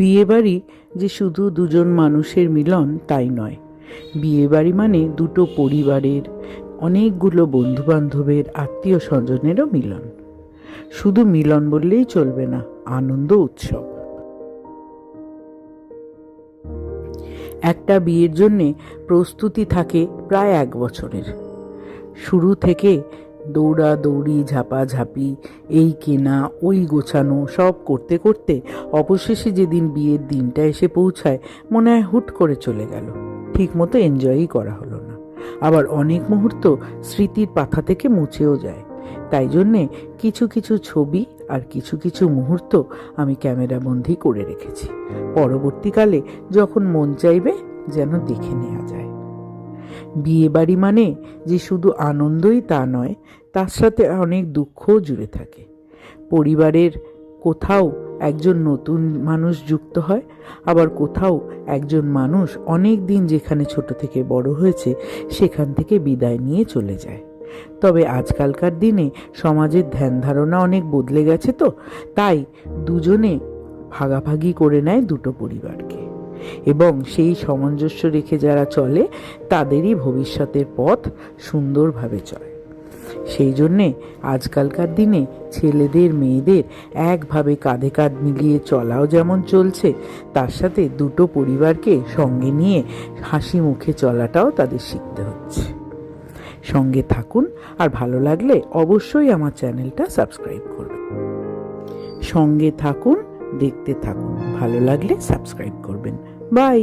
বিয়েবাড়ি যে শুধু দুজন মানুষের মিলন তাই নয়। বিয়েবাড়ি মানে দুটো পরিবারের, অনেকগুলো বন্ধুবান্ধবের, আত্মীয় স্বজনেরও মিলন। শুধু মিলন বললেই চলবে না, আনন্দ উৎসব। একটা বিয়ের জন্যে প্রস্তুতি থাকে প্রায় 1 বছরের। শুরু থেকে দৌড়াদৌড়ি, ঝাপাঝাপি, এই কেনা ওই গোছানো সব করতে করতে অবশেষে যেদিন বিয়ের দিনটা এসে পৌঁছায়, মনে হয় হুট করে চলে গেল, ঠিক মতো এনজয়ই করা হলো না। আবার অনেক মুহূর্ত স্মৃতির পাতা থেকে মুছেও যায়। তাই জন্যে কিছু কিছু ছবি আর কিছু কিছু মুহূর্ত আমি ক্যামেরাবন্দি করে রেখেছি, পরবর্তীকালে যখন মন চাইবে যেন দেখে নেওয়া যায়। বিয়ে বাড়ি মানে যে শুধু আনন্দই তা নয়, তার সাথে অনেক দুঃখও জুড়ে থাকে। পরিবারের কোথাও একজন নতুন মানুষ যুক্ত হয়, আবার কোথাও একজন মানুষ অনেক দিন যেখানে ছোট থেকে বড় হয়েছে সেখান থেকে বিদায় নিয়ে চলে যায়। তবে আজকালকার দিনে সমাজের ধ্যান ধারণা অনেক বদলে গেছে, তো তাই দুজনে ভাগাভাগি করে নেয় দুটো পরিবারকে, এবং সেই সামঞ্জস্য রেখে যারা চলে তাদেরই ভবিষ্যতের পথ সুন্দরভাবে চলে। সেই জন্যে আজকালকার দিনে ছেলেদের মেয়েদের একভাবে কাঁধে কাঁধ মিলিয়ে চলাও যেমন চলছে, তার সাথে দুটো পরিবারকে সঙ্গে নিয়ে হাসি মুখে চলাটাও তাদের শিখতে হচ্ছে। সঙ্গে থাকুন, আর ভালো লাগলে অবশ্যই আমার চ্যানেলটা সাবস্ক্রাইব করবেন। সঙ্গে থাকুন, দেখতে থাকুন, ভালো লাগলে সাবস্ক্রাইব করবেন। বাই।